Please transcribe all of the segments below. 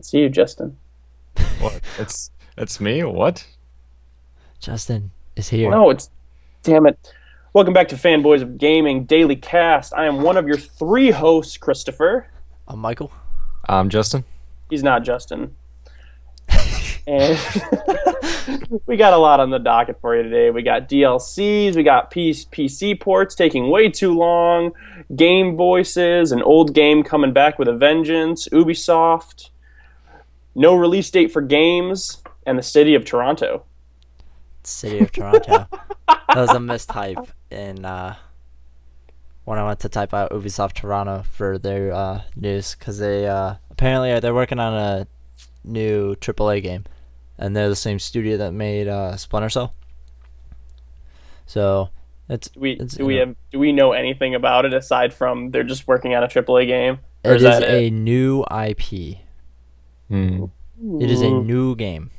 see you, Justin. What? It's me? What? Justin is here. No, it's damn it. Welcome back to Fanboys of Gaming Daily Cast. I am one of your three hosts, Christopher. I'm Michael. Justin. He's not Justin. And we got a lot on the docket for you today. We got DLCs, we got PC ports taking way too long, game voices, an old game coming back with a vengeance, Ubisoft, no release date for games, and the city of Toronto. City of Toronto. That was a mistype in when I went to type out Ubisoft Toronto for their news, because they apparently they're working on a new AAA game, and they're the same studio that made Splinter Cell. So do we know anything about it aside from they're just working on a AAA game? Or it is that a new IP. It is a new game.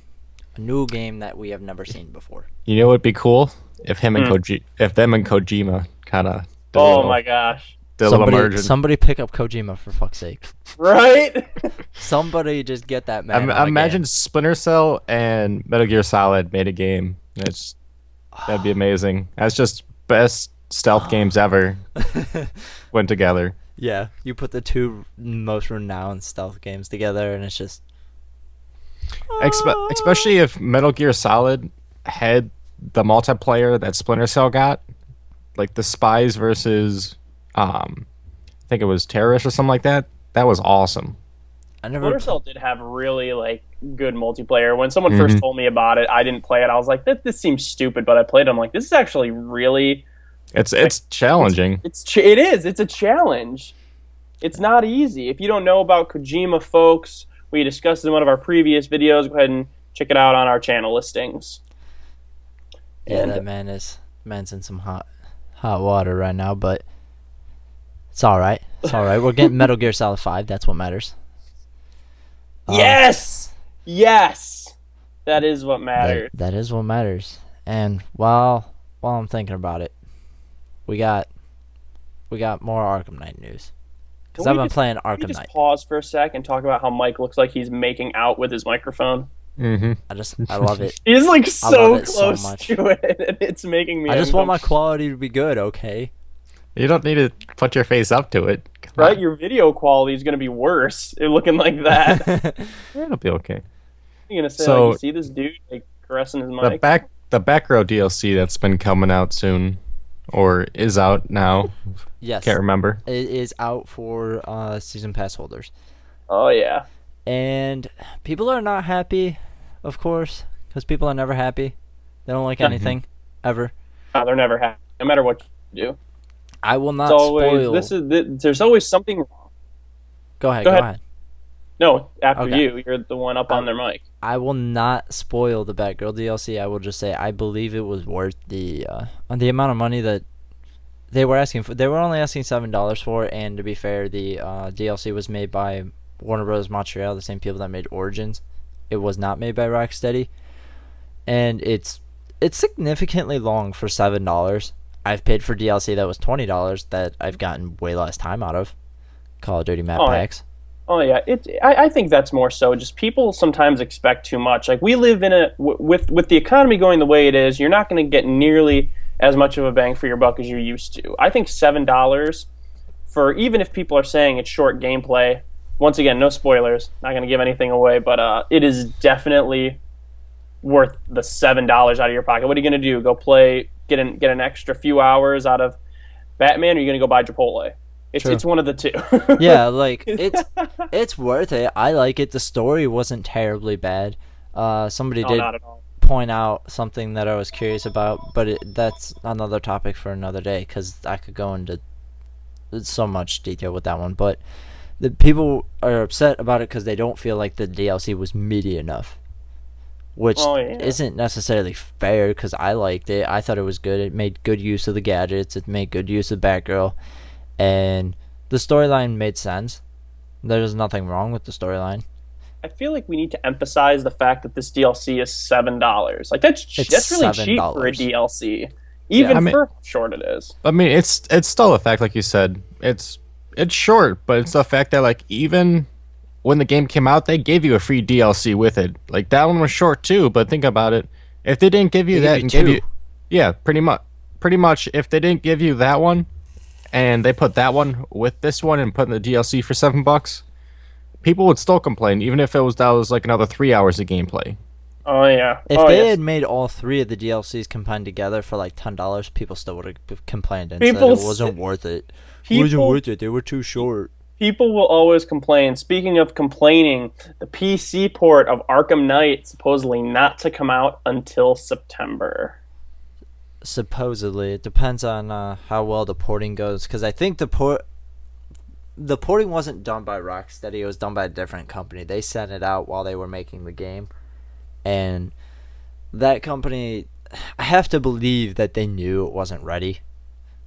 A new game that we have never seen before. You know what'd be cool? If them and Kojima kind of Oh my gosh. did a little merger. Somebody pick up Kojima, for fuck's sake. Right? Somebody just get that man. Imagine Splinter Cell and Metal Gear Solid made a game. That'd be amazing. That's just best stealth games ever went together. Yeah, you put the two most renowned stealth games together, and it's just... Especially if Metal Gear Solid had the multiplayer that Splinter Cell got, like the spies versus, I think it was terrorists or something like that. That was awesome. Splinter Cell did have really good multiplayer. When someone first told me about it, I didn't play it. I was like, this seems stupid, but I played it. I'm like, this is actually really... It's challenging. It is. It's a challenge. It's not easy. If you don't know about Kojima, folks, we discussed in one of our previous videos. Go ahead and check it out on our channel listings. Yeah, that man's in some hot water right now, but it's all right. It's all right. We're getting Metal Gear Solid 5. That's what matters. Yes, that is what matters. That is what matters. And while I'm thinking about it, we got more Arkham Knight news. Because I've been playing Arkham Knight. Just pause for a sec and talk about how Mike looks like he's making out with his microphone. I love it. He's like so close to it, and it's making me. I just want my quality to be good, okay? You don't need to put your face up to it. Right, your video quality is gonna be worse. Looking like that. It'll be okay. You're gonna say, you see this dude caressing his mic? The back row DLC that's been coming out soon, or is out now. Yes. Can't remember. It is out for season pass holders. Oh yeah. And people are not happy, of course, because people are never happy. They don't like anything, ever. No, they're never happy, no matter what you do. I will not spoil. There's always something wrong. Go ahead. No, after you. You're the one up on their mic. I will not spoil the Batgirl DLC. I will just say I believe it was worth the amount of money that they were asking for. They were only asking $7 for it, and to be fair, the DLC was made by Warner Bros. Montreal, the same people that made Origins. It was not made by Rocksteady, and it's significantly long for $7. I've paid for DLC that was $20 that I've gotten way less time out of. Call of Duty map packs. Oh yeah, I think that's more so just people sometimes expect too much. Like we live in with the economy going the way it is, you're not going to get nearly as much of a bang for your buck as you used to. I think $7 for, even if people are saying it's short gameplay. Once again, no spoilers. Not going to give anything away, but it is definitely worth the $7 out of your pocket. What are you going to do? Go play, get an extra few hours out of Batman, or are you going to go buy Chipotle? It's one of the two. Yeah, it's worth it. I like it. The story wasn't terribly bad. Somebody did point out something that I was curious about, but that's another topic for another day, because I could go into so much detail with that one. But the people are upset about it because they don't feel like the DLC was meaty enough, which isn't necessarily fair, because I liked it. I thought it was good. It made good use of the gadgets. It made good use of Batgirl. And the storyline made sense. There's nothing wrong with the storyline. I feel like we need to emphasize the fact that this DLC is $7. Like that's really cheap for a DLC, even for how short it is. I mean, it's still a fact, like you said. It's short, but it's the fact that like even when the game came out, they gave you a free DLC with it. Like that one was short too, but think about it. If they didn't give you that and give you, yeah, pretty much, if they didn't give you that one, and they put that one with this one and put in the DLC for $7, people would still complain, even if that was like another 3 hours of gameplay. Oh yeah. If they had made all 3 of the DLCs combined together for like $10, people still would have complained and said it wasn't worth it. It wasn't worth it. They were too short. People will always complain. Speaking of complaining, the PC port of Arkham Knight supposedly not to come out until September. Supposedly, it depends on how well the porting goes. Because I think the porting wasn't done by Rocksteady. It was done by a different company. They sent it out while they were making the game, and that company, I have to believe that they knew it wasn't ready.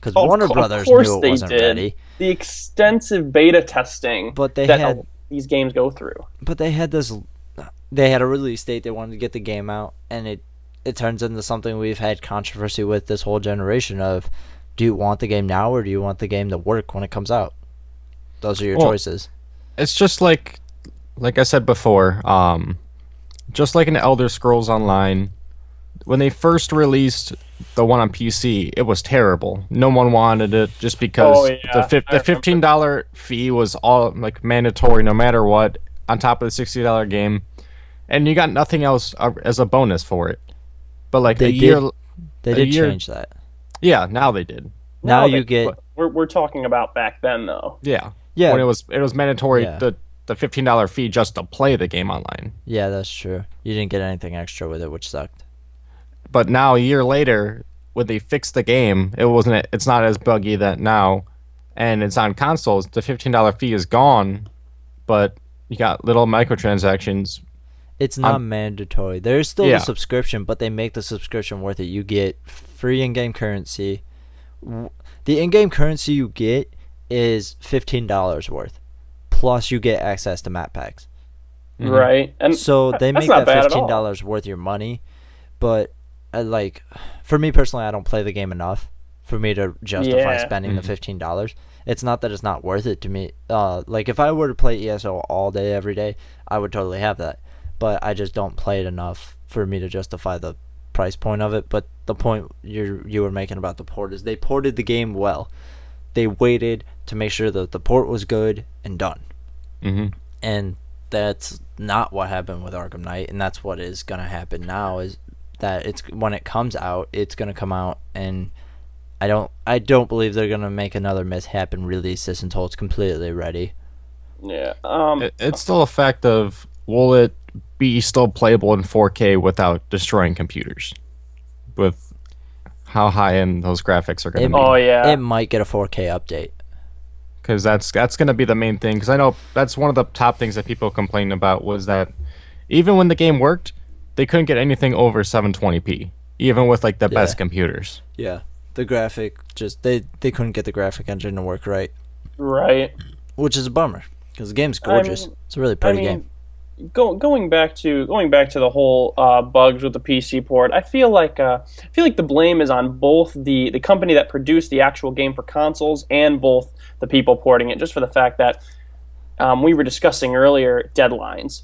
Because Warner Brothers knew it wasn't ready. The extensive beta testing these games go through. But they had a release date. They wanted to get the game out, and it turns into something we've had controversy with this whole generation of, do you want the game now or do you want the game to work when it comes out? Those are your choices. It's just like I said before, just like in Elder Scrolls Online, when they first released the one on PC, it was terrible. No one wanted it just because the $15 fee was all like mandatory no matter what, on top of the $60 game, and you got nothing else as a bonus for it. But like they did change that. Yeah, now they did. Now you get. We're talking about back then though. Yeah. Yeah. When it was mandatory, the $15 fee just to play the game online. Yeah, that's true. You didn't get anything extra with it, which sucked. But now a year later, when they fixed the game, it's not as buggy that now, and it's on consoles. The $15 fee is gone, but you got little microtransactions. It's not mandatory. There's still a subscription, but they make the subscription worth it. You get free in-game currency. The in-game currency you get is $15 worth, plus you get access to map packs. Mm-hmm. Right, and so they make that $15 worth your money. But like, for me personally, I don't play the game enough for me to justify spending the $15. It's not that it's not worth it to me. Like if I were to play ESO all day every day, I would totally have that. But I just don't play it enough for me to justify the price point of it. But the point you were making about the port is they ported the game well. They waited to make sure that the port was good and done. Mm-hmm. And that's not what happened with Arkham Knight, and that's what is going to happen now, is that it's when it comes out, it's going to come out, and I don't believe they're going to make another mishap and release this until it's completely ready. Yeah. It's still a fact of, will it be still playable in 4K without destroying computers? With how high-end those graphics are going to be. Oh, yeah. It might get a 4K update. Because that's going to be the main thing. Because I know that's one of the top things that people complained about, was that even when the game worked, they couldn't get anything over 720p, even with like the best computers. Yeah, the graphic they couldn't get the graphic engine to work right. Right. Which is a bummer, because the game's gorgeous. It's a really pretty game. Going back to the whole bugs with the PC port, I feel like the blame is on both the company that produced the actual game for consoles and both the people porting it, just for the fact that we were discussing earlier deadlines.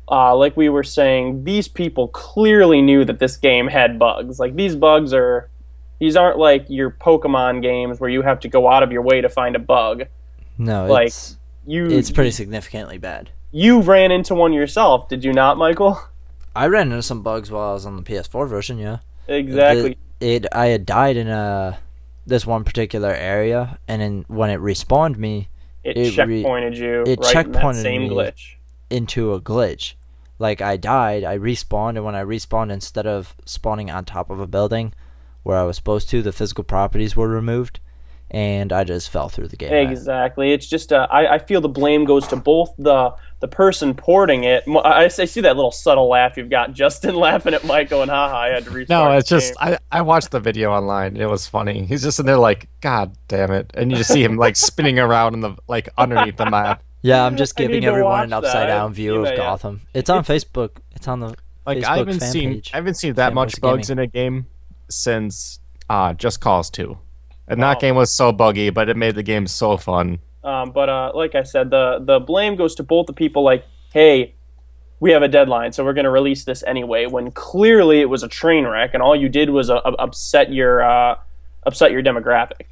Like we were saying, these people clearly knew that this game had bugs. Like these aren't like your Pokemon games where you have to go out of your way to find a bug. No, like it's pretty significantly bad. You ran into one yourself, did you not, Michael? I ran into some bugs while I was on the PS4 version, yeah. Exactly. I had died in this one particular area, and then when it respawned me, it checkpointed you it right in that checkpointed same me glitch. Into a glitch. Like I died, I respawned, and when I respawned, instead of spawning on top of a building where I was supposed to, the physical properties were removed, and I just fell through the game. Exactly. It's just I feel the blame goes to both the person porting it. I see that little subtle laugh you've got, Justin, laughing at Mike going, haha, I had to restart. No, it's just I watched the video online. It was funny. He's just in there like, God damn it, and you just see him like spinning around in the like underneath the map. Yeah, I'm just giving everyone an upside down view of Gotham. It's on Facebook. It's on the Facebook fan page. I haven't seen that much bugs in a game since Just Cause 2. And that game was so buggy, but it made the game so fun. But like I said, the blame goes to both the people. Like, hey, we have a deadline, so we're going to release this anyway. When clearly it was a train wreck, and all you did was upset your demographic.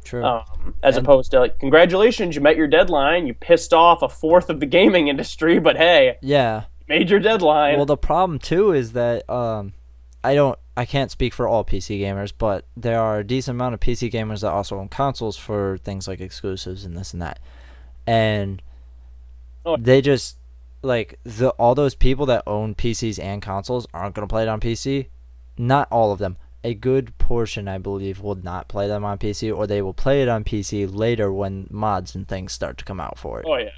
True. As opposed to like, congratulations, you met your deadline. You pissed off a fourth of the gaming industry, but hey, yeah, you made your deadline. Well, the problem too is that I can't speak for all PC gamers, but there are a decent amount of PC gamers that also own consoles for things like exclusives and this and that, and they just like all those people that own PCs and consoles aren't gonna play it on PC. Not all of them. A good portion, I believe, will not play them on PC, or they will play it on PC later when mods and things start to come out for it. Oh yeah,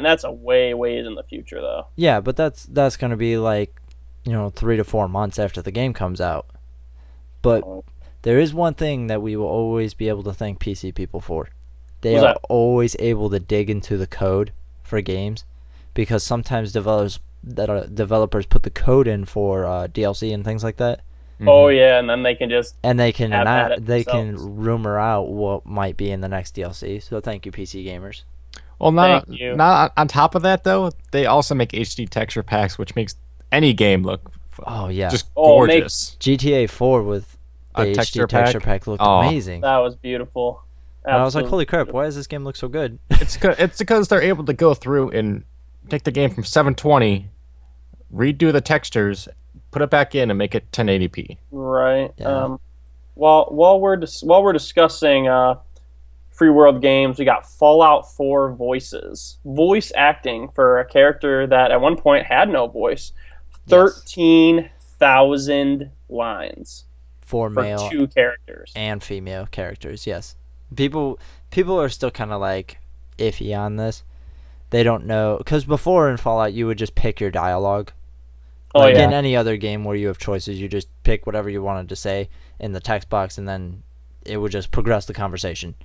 that's a ways in the future though. Yeah, but that's gonna be like, 3 to 4 months after the game comes out. But there is one thing that we will always be able to thank PC people for. They are always able to dig into the code for games, because sometimes developers put the code in for DLC and things like that. Oh yeah, and then they can just can rumor out what might be in the next DLC. So thank you, PC gamers. Well, not on top of that though, they also make HD texture packs, which makes any game look just gorgeous. GTA 4 with the HD texture pack looked amazing. That was beautiful. And I was like, holy crap, why does this game look so good? It's because they're able to go through and take the game from 720, redo the textures, put it back in, and make it 1080p. Right. Yeah. While we're discussing free world games, we got Fallout 4 voice acting for a character that at one point had no voice. 13,000 lines for male 2 characters and female characters. Yes, people are still kind of like iffy on this. They don't know, because before in Fallout you would just pick your dialogue. In any other game where you have choices, you just pick whatever you wanted to say in the text box, and then it would just progress the conversation.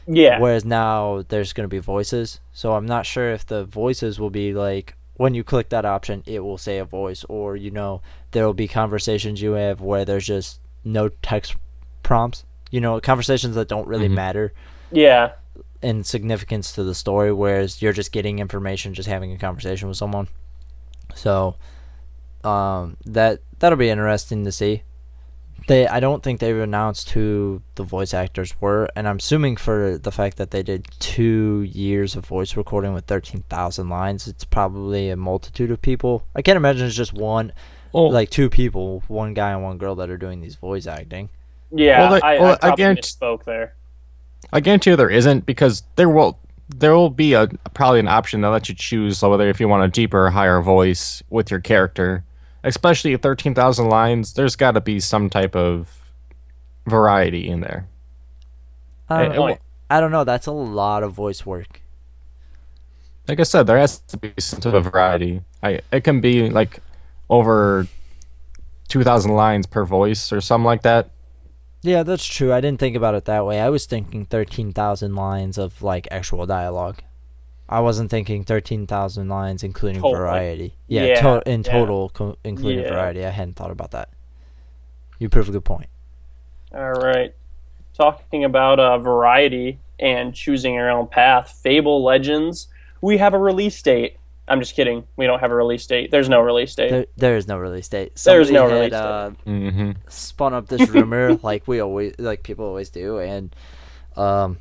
Yeah. Whereas now there's going to be voices, so I'm not sure if the voices will be like, when you click that option, it will say a voice, or there will be conversations you have where there's just no text prompts. Conversations that don't really matter. Yeah. In significance to the story, whereas you're just getting information, just having a conversation with someone. So. That'll be interesting to see. I don't think they've announced who the voice actors were, and I'm assuming for the fact that they did 2 years of voice recording with 13,000 lines, it's probably a multitude of people. I can't imagine it's just like 2 people, one guy and one girl that are doing these voice acting. Yeah, I probably misspoke there. I guarantee you there isn't, because there will be probably an option that lets you choose whether if you want a deeper or higher voice with your character. Especially at 13,000 lines, there's got to be some type of variety in there. I don't know. That's a lot of voice work. Like I said, there has to be some type of variety. It can be like over 2,000 lines per voice or something like that. Yeah, that's true. I didn't think about it that way. I was thinking 13,000 lines of like actual dialogue. I wasn't thinking 13,000 lines including variety. Including variety. I hadn't thought about that. You prove a good point. All right. Talking about variety and choosing your own path, Fable Legends, we have a release date. I'm just kidding. We don't have a release date. There's no release date. There is no release date. There's no release date. Spun up this rumor like people always do, and I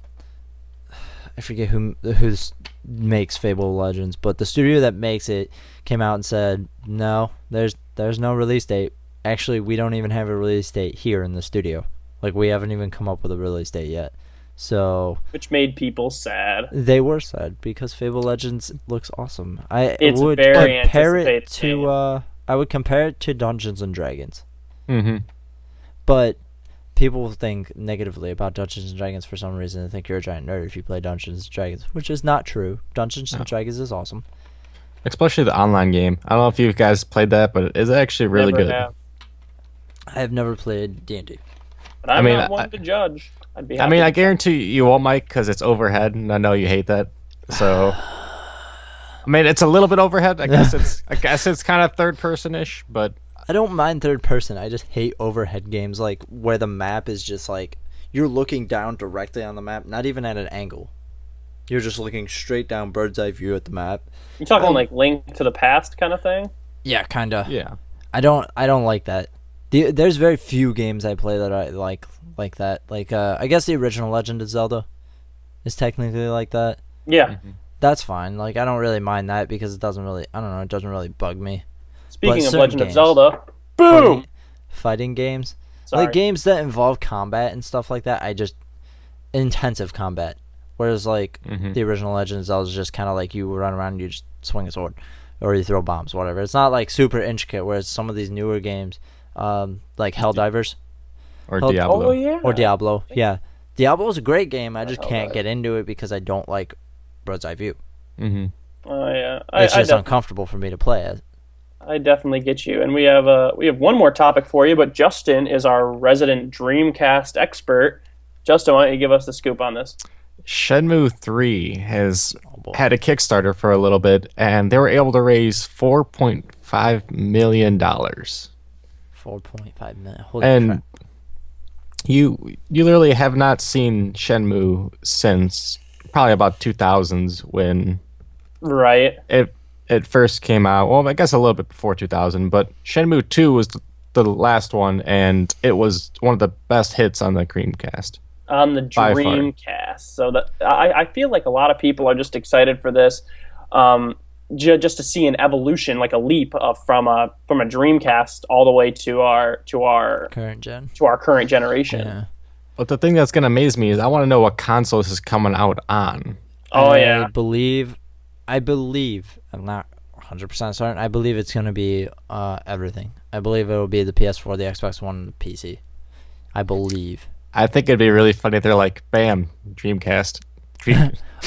forget who makes Fable Legends, but the studio that makes it came out and said, no, there's no release date. Actually, we don't even have a release date here in the studio. Like, we haven't even come up with a release date yet. So, which made people sad. They were sad because Fable Legends looks awesome. I would compare it to Dungeons and Dragons. But people think negatively about Dungeons and Dragons for some reason. They think you're a giant nerd if you play Dungeons and Dragons, which is not true. Dungeons and Dragons is awesome. Especially the online game. I don't know if you guys played that, but it's actually really good. I have never played D&D. But I'm not one to judge. I'd be happy. I guarantee you won't, Mike, because it's overhead, and I know you hate that. So, it's a little bit overhead. I guess it's kind of third person ish, but I don't mind third person. I just hate overhead games, like where the map is just like you're looking down directly on the map, not even at an angle. You're just looking straight down, bird's eye view at the map. You talking like Link to the Past kind of thing? Yeah, kinda. Yeah. I don't like that. There's very few games I play that I like that. Like I guess the original Legend of Zelda is technically like that. Yeah. That's fine. Like I don't really mind that because it doesn't really it doesn't really bug me. Speaking of Legend of Zelda, boom! Fighting games. Sorry. Like games that involve combat and stuff like that, intensive combat. Whereas like the original Legend of Zelda is just kind of like you run around and you just swing a sword or you throw bombs, whatever. It's not like super intricate. Whereas some of these newer games, like Helldivers or Diablo. Oh yeah. Or Diablo, yeah. Diablo is a great game. I just can't get into it because I don't like bird's eye view. Mm-hmm. Oh yeah. It's just uncomfortable for me to play it. I definitely get you. And we have one more topic for you, but Justin is our resident Dreamcast expert. Justin, why don't you give us the scoop on this? Shenmue 3 has had a Kickstarter for a little bit, and they were able to raise $4.5 million. 4.5 million. Holy crap. You literally have not seen Shenmue since probably about 2000s when it first came out. Well, I guess a little bit before 2000, but Shenmue 2 was the last one, and it was one of the best hits on the Dreamcast. On the Dreamcast. So I feel like a lot of people are just excited for this, just to see an evolution, like a leap from a Dreamcast all the way to our current gen, to our current generation. Yeah. But the thing that's gonna amaze me is I want to know what console this is coming out on. Oh yeah. I believe I'm not 100% certain. I believe it's gonna be everything. I believe it will be the PS4, the Xbox One, and the PC. I believe. I think it'd be really funny if they're like, bam, Dreamcast.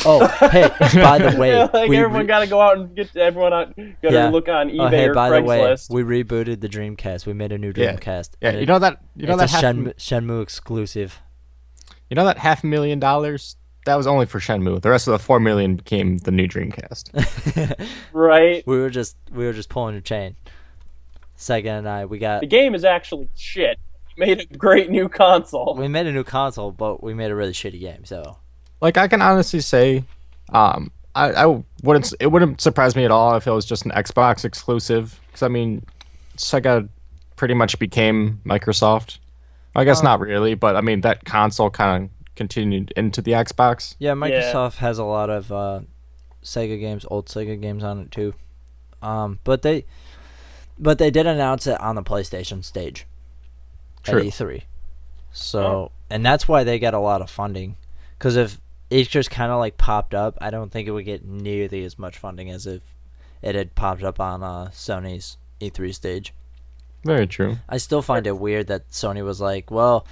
Oh, hey, by the way. Everyone got to go out and get everyone out. Got to look on eBay or Craigslist. The way, we rebooted the Dreamcast. We made a new Dreamcast. Yeah, you know that. It's a Shenmue exclusive. You know that $500,000? That was only for Shenmue. The rest of the $4 million became the new Dreamcast. Right. We were just pulling a chain. Sega and I, the game is actually shit. We made a great new console. We made a new console, but we made a really shitty game. So, like, I can honestly say, I wouldn't. It wouldn't surprise me at all if it was just an Xbox exclusive. Because I mean, Sega pretty much became Microsoft. I guess not really, but I mean that console kind of continued into the Xbox. Yeah, Microsoft has a lot of Sega games, old Sega games on it too. But they did announce it on the PlayStation stage. True. At E3. So, and that's why they get a lot of funding. Because if it just kind of like popped up, I don't think it would get nearly as much funding as if it had popped up on Sony's E3 stage. Very true. I still find it weird that Sony was like, well,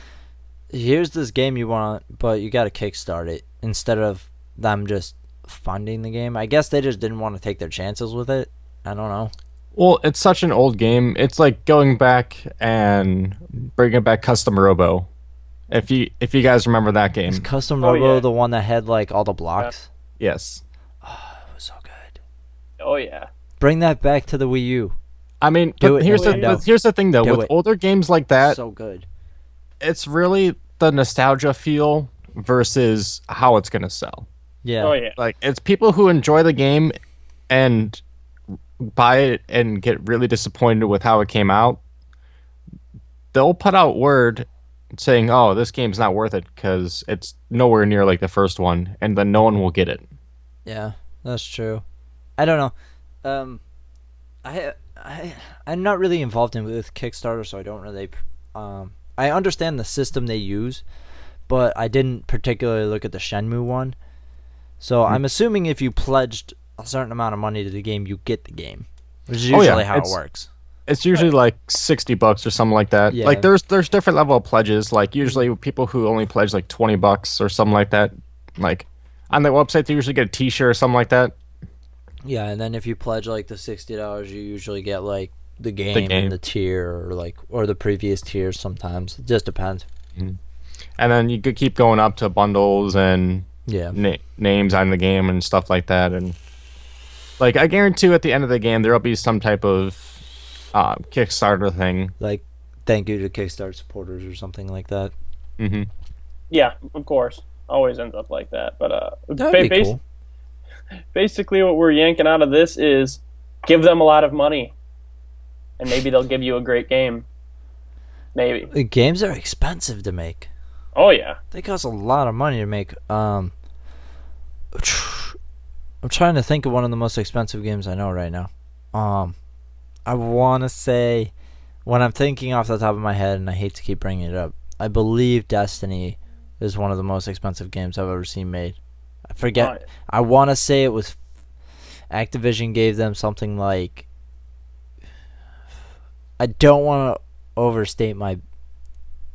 here's this game you want, but you got to kickstart it instead of them just funding the game. I guess they just didn't want to take their chances with it. I don't know. Well, it's such an old game. It's like going back and bringing back Custom Robo. If you guys remember that game. Is Custom Robo the one that had like all the blocks? Yeah. Yes. Oh, it was so good. Oh yeah. Bring that back to the Wii U. I mean, here's the thing though. With older games like that, so good. It's really the nostalgia feel versus how it's gonna sell. Yeah. Oh yeah. Like it's people who enjoy the game and buy it and get really disappointed with how it came out. They'll put out word saying, "Oh, this game's not worth it because it's nowhere near like the first one," and then no one will get it. Yeah, that's true. I don't know. I'm not really involved with Kickstarter, so I don't really. I understand the system they use, but I didn't particularly look at the Shenmue one. So I'm assuming if you pledged a certain amount of money to the game, you get the game, which is usually how it works. It's usually like $60 or something like that. Yeah. Like there's different level of pledges. Like usually people who only pledge like $20 or something like that. Like on the website they usually get a T-shirt or something like that. Yeah, and then if you pledge like the $60, you usually get like the game and the tier or the previous tier. Sometimes it just depends. Mm-hmm. And then you could keep going up to bundles and names on the game and stuff like that. And like I guarantee at the end of the game there will be some type of Kickstarter thing, like thank you to Kickstarter supporters or something like that. Mm-hmm. Yeah, of course. Always ends up like that. But That'd be cool. basically what we're yanking out of this is give them a lot of money, and maybe they'll give you a great game. Maybe. Games are expensive to make. Oh yeah, they cost a lot of money to make. I'm trying to think of one of the most expensive games I know right now. I want to say, when I'm thinking off the top of my head, and I hate to keep bringing it up, I believe Destiny is one of the most expensive games I've ever seen made. I forget. I want to say it was Activision gave them something like, I don't want to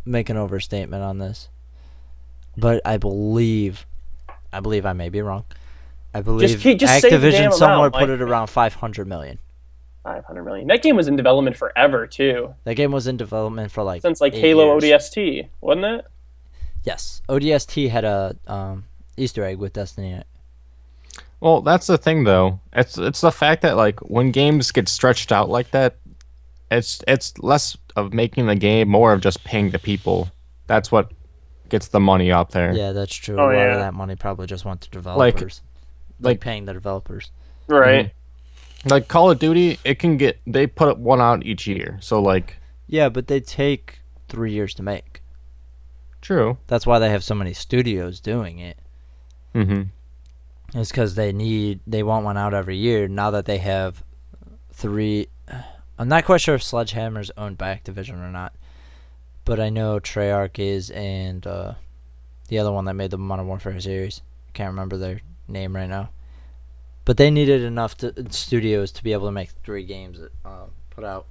make an overstatement on this, but I believe I may be wrong. I believe just Activision somewhere put it around $500 million. 500 million. That game was in development forever too. That game was in development for since Halo years. ODST, wasn't it? Yes, ODST had a Easter egg with Destiny in it. Well, that's the thing though. It's the fact that when games get stretched out like that, it's less of making the game, more of just paying the people. That's what gets the money up there. Yeah, that's true. A lot of that money probably just went to developers. Like paying the developers. Right. Like Call of Duty, they put one out each year. So yeah, but they take 3 years to make. True. That's why they have so many studios doing it. It's because they want one out every year. Now that they have 3, I'm not quite sure if Sledgehammer's owned by Activision or not, but I know Treyarch is, and the other one that made the Modern Warfare series. I can't remember their name right now. But they needed enough studios to be able to make 3 games. Put out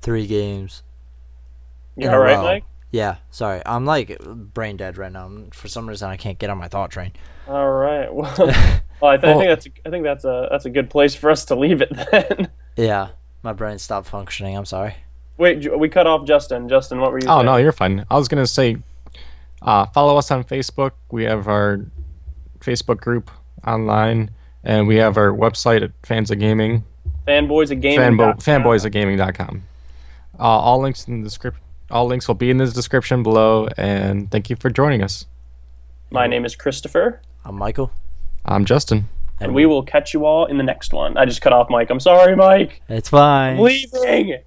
3 games. You all right, Mike? Yeah, sorry. I'm brain dead right now. For some reason, I can't get on my thought train. All right. Well, I think that's a good place for us to leave it then. Yeah, my brain stopped functioning. I'm sorry. Wait, we cut off Justin. Justin, what were you saying? Oh no, you're fine. I was gonna say, follow us on Facebook. We have our Facebook group online. And we have our website at Fans of Gaming. Fanboys of Gaming. Fanboysofgaming.com. All links in the description. All links will be in the description below. And thank you for joining us. My name is Christopher. I'm Michael. I'm Justin. And we will catch you all in the next one. I just cut off Mike. I'm sorry, Mike. It's fine. I'm leaving.